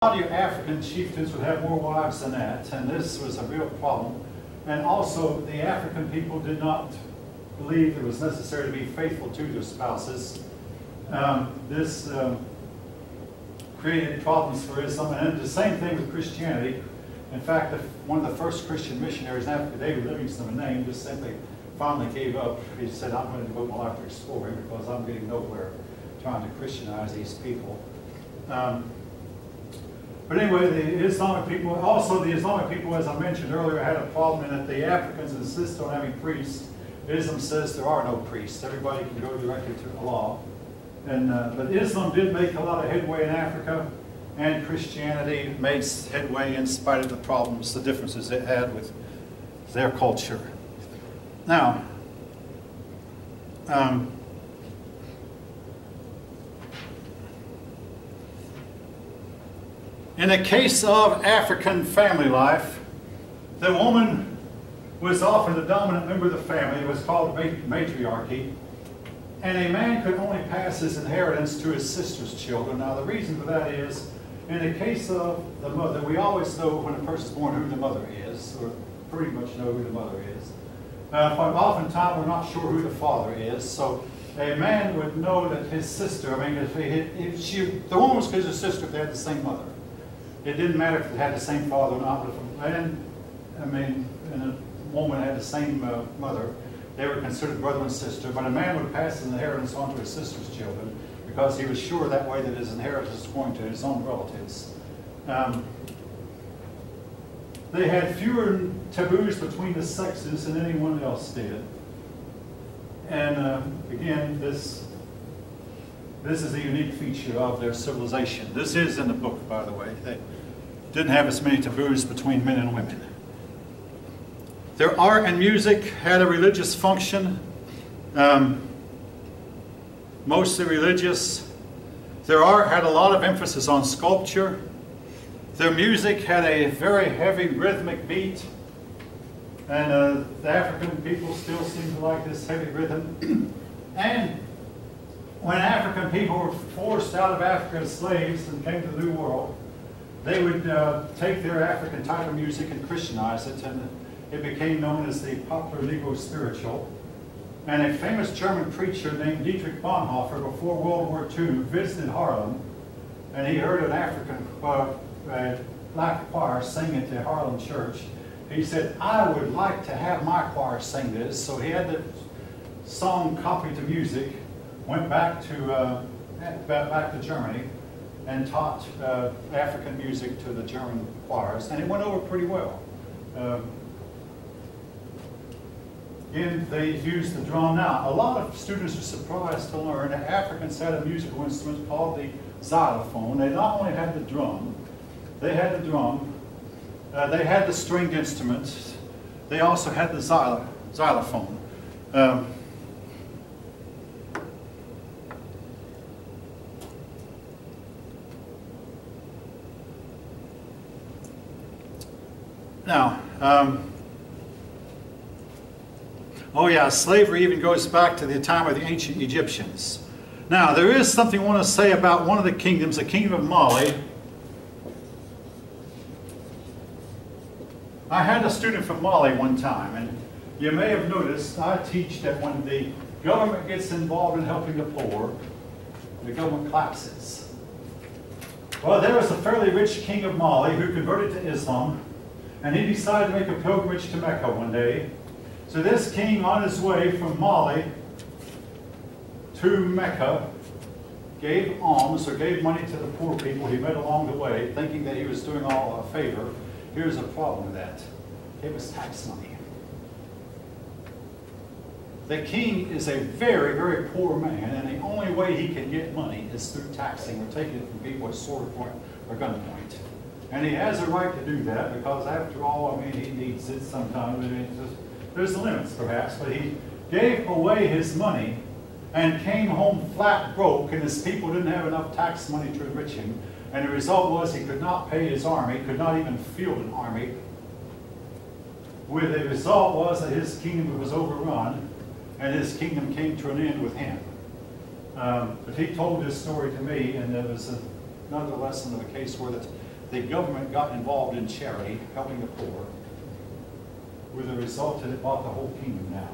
A lot of your African chieftains would have more wives than that, and this was a real problem. And also, the African people did not believe it was necessary to be faithful to their spouses. This created problems for Islam, and the same thing with Christianity. In fact, one of the first Christian missionaries in Africa, David Livingstone, a name, just simply finally gave up. He said, I'm going to devote my life to exploring because I'm getting nowhere trying to Christianize these people. But anyway, the Islamic people, as I mentioned earlier, had a problem in that the Africans insist on having priests. Islam says there are no priests. Everybody can go directly to Allah. But Islam did make a lot of headway in Africa, and Christianity made headway in spite of the problems, the differences it had with their culture. Now, in the case of African family life, the woman was often the dominant member of the family. It was called matriarchy. And a man could only pass his inheritance to his sister's children. Now, the reason for that is, in the case of the mother, we always know when a person's born who the mother is, or pretty much know who the mother is. Oftentimes, we're not sure who the father is. So, a man would know that his sister, I mean, the woman was his sister if they had the same mother. It didn't matter if they had the same father or not, but if a man, and a woman had the same mother, they were considered brother and sister. But a man would pass his inheritance on to his sister's children because he was sure that way that his inheritance was going to his own relatives. They had fewer taboos between the sexes than anyone else did. And again, this is a unique feature of their civilization. This is in the book, by the way. They didn't have as many taboos between men and women. Their art and music had a religious function, mostly religious. Their art had a lot of emphasis on sculpture. Their music had a very heavy rhythmic beat, and the African people still seem to like this heavy rhythm. And when African people were forced out of Africa as slaves and came to the New World, they would take their African type of music and Christianize it, and it became known as the popular Negro spiritual. And a famous German preacher named Dietrich Bonhoeffer, before World War II, visited Harlem, and he heard an African black choir sing at the Harlem church. He said, I would like to have my choir sing this. So he had the song copied to music, went back to Germany, and taught African music to the German choirs, and it went over pretty well. Again, they used the drum. Now, a lot of students are surprised to learn that Africans had a musical instrument called the xylophone. They not only had the drum, they had the stringed instruments, they also had the xylophone. Now, oh yeah, slavery even goes back to the time of the ancient Egyptians. Now, there is something I want to say about one of the kingdoms, the kingdom of Mali. I had a student from Mali one time, and you may have noticed I teach that when the government gets involved in helping the poor, the government collapses. Well, there was a fairly rich king of Mali who converted to Islam, and he decided to make a pilgrimage to Mecca one day. So this king, on his way from Mali to Mecca, gave alms or gave money to the poor people he met along the way, thinking that he was doing all a favor. Here's a problem with that. It was tax money. The king is a very, very poor man, and the only way he can get money is through taxing or taking it from people at sword point or gunpoint. And he has a right to do that because, after all, I mean, he needs it sometimes. I mean, there's limits, perhaps, but he gave away his money and came home flat broke, and his people didn't have enough tax money to enrich him. And the result was he could not pay his army, could not even field an army. With the result was that his kingdom was overrun, and his kingdom came to an end with him. But he told this story to me, and there was another lesson of a case where that the government got involved in charity, helping the poor, with the result that it bought the whole kingdom now.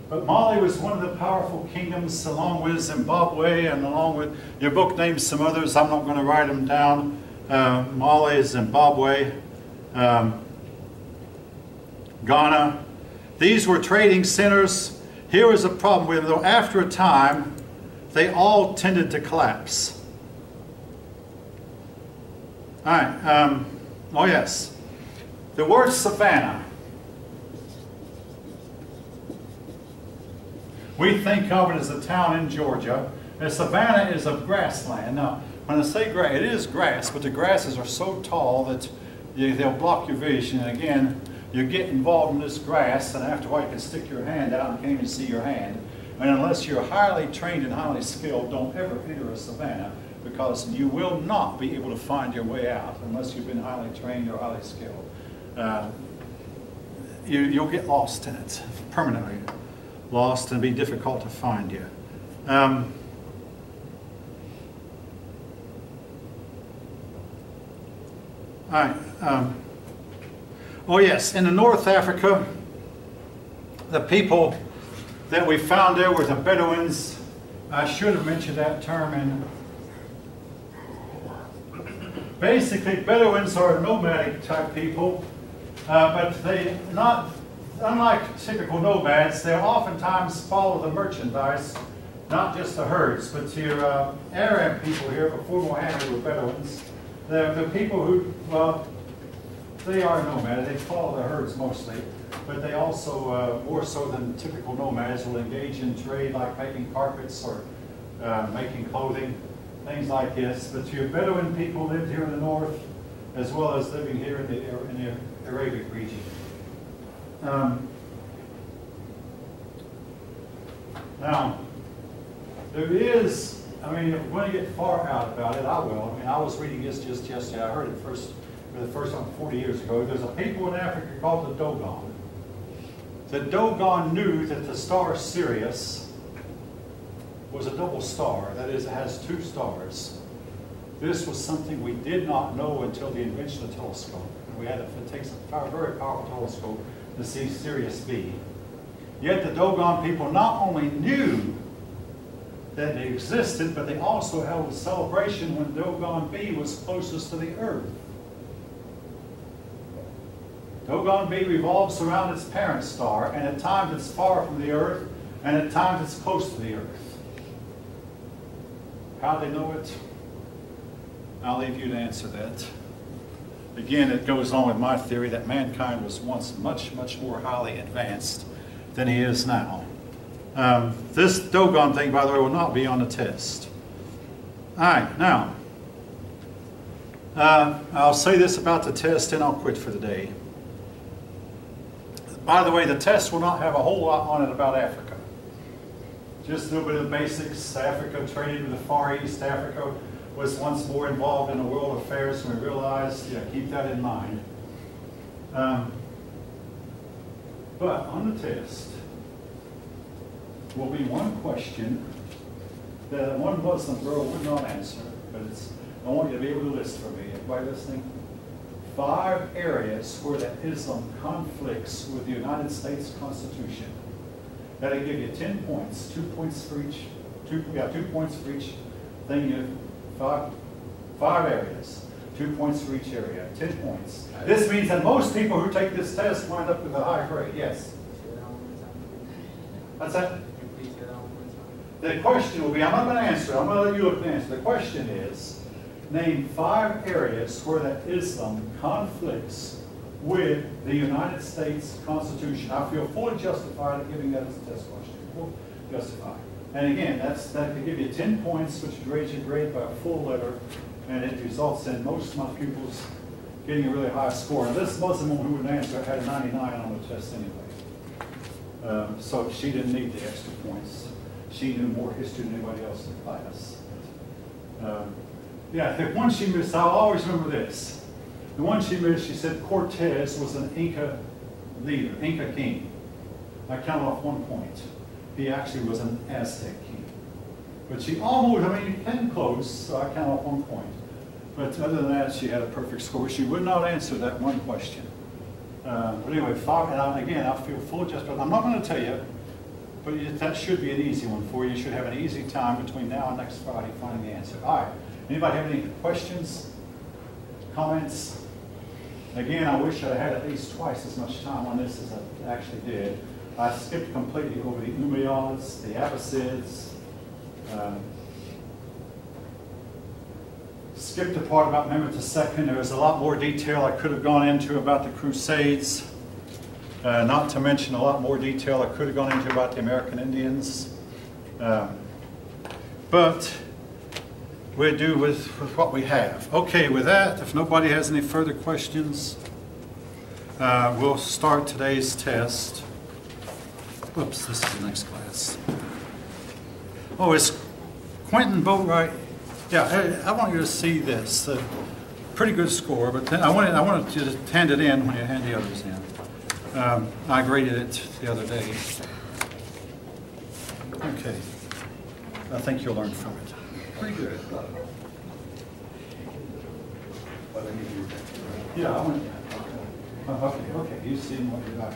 But Mali was one of the powerful kingdoms, along with Zimbabwe, and along with, your book names some others, I'm not going to write them down. Mali, Zimbabwe, Ghana. These were trading centers. Here was a problem with them, though after a time, they all tended to collapse. All right, oh yes. The word Savannah. We think of it as a town in Georgia. And Savannah is a grassland. Now, when I say grass, it is grass, but the grasses are so tall that they'll block your vision. And again, you get involved in this grass, and after a while you can stick your hand out and can't even see your hand. And unless you're highly trained and highly skilled, don't ever enter a savanna, because you will not be able to find your way out unless you've been highly trained or highly skilled. You'll get lost in it, permanently lost, and be difficult to find you. All right. Oh yes, in the North Africa, the people that we found there were the Bedouins. I should have mentioned that term. And basically, Bedouins are nomadic type people, but they not, unlike typical nomads, they oftentimes follow the merchandise, not just the herds. But your Arab people here, before Muhammad, were Bedouins. The people who, well, they are nomadic. They follow the herds mostly, but they also, more so than typical nomads, will engage in trade like making carpets or making clothing, things like this. But your Bedouin people lived here in the north, as well as living here in the Arabic region. Now, there is, I mean, if we're going to get far out about it, I will. I mean, I was reading this just yesterday. I heard it for the first time 40 years ago. There's a people in Africa called the Dogon. The Dogon knew that the star Sirius was a double star. That is, it has two stars. This was something we did not know until the invention of the telescope. It takes a very powerful telescope to see Sirius B. Yet the Dogon people not only knew that they existed, but they also held a celebration when Dogon B was closest to the Earth. Dogon B revolves around its parent star, and at times it's far from the Earth, and at times it's close to the Earth. How they know it? I'll leave you to answer that. Again, it goes on with my theory that mankind was once much, much more highly advanced than he is now. This Dogon thing, by the way, will not be on the test. All right, now, I'll say this about the test and I'll quit for the day. By the way, the test will not have a whole lot on it about Africa. Just a little bit of the basics. Africa traded with the Far East. Africa was once more involved in the world affairs, and we realized, keep that in mind. But on the test will be one question that one Muslim girl would not answer, but I want you to be able to list for me. Everybody listening? 5 areas where that Islam conflicts with the United States Constitution. That'll give you 10 points, 2 points for each. 2 points for each thing. You 5 areas, 2 points for each area, 10 points. This means that most people who take this test wind up with a high grade. Yes. What's that? The question will be, I'm not going to answer it. I'm going to let you look and answer. The question is, name 5 areas where that Islam conflicts with the United States Constitution. I feel fully justified in giving that as a test question. Fully justified. And again, that could give you 10 points, which grades your grade by a full letter, and it results in most of my pupils getting a really high score. And this Muslim woman who would answer had a 99 on the test anyway. So she didn't need the extra points. She knew more history than anybody else in the class. The one she missed, I'll always remember this. The one she missed, she said Cortez was an Inca leader, Inca king. I counted off 1 point. He actually was an Aztec king. But she almost, you came close, so I counted off 1 point. But other than that, she had a perfect score. She would not answer that one question. But anyway, again, I feel full adjustment. I'm not going to tell you, but that should be an easy one for you. You should have an easy time between now and next Friday finding the answer. All right. Anybody have any questions, comments? Again, I wish I had at least twice as much time on this as I actually did. I skipped completely over the Umayyads, the Abbasids, skipped the part about Mehmet II. There was a lot more detail I could have gone into about the Crusades. Not to mention a lot more detail I could have gone into about the American Indians. But we'll do with what we have. Okay, with that, if nobody has any further questions, we'll start today's test. Whoops, this is the next class. Oh, it's Quentin Boatwright. Yeah, I want you to see this. Pretty good score, but then I wanted you to hand it in when you hand the others in. I graded it the other day. Okay. I think you'll learn from it. Pretty good. Yeah, I want to. Okay, you see what you got.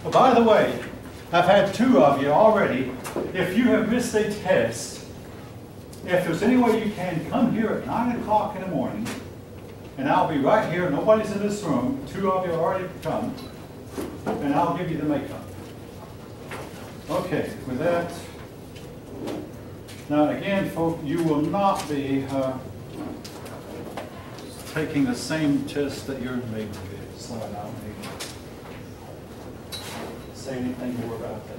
Well, by the way, I've had 2 of you already. If you have missed a test, if there's any way you can, come here at 9 o'clock in the morning, and I'll be right here. Nobody's in this room. 2 of you already come, and I'll give you the makeup. Okay, with that, now again, folks, you will not be taking the same test that your neighbor did. So I don't need to say anything more about that.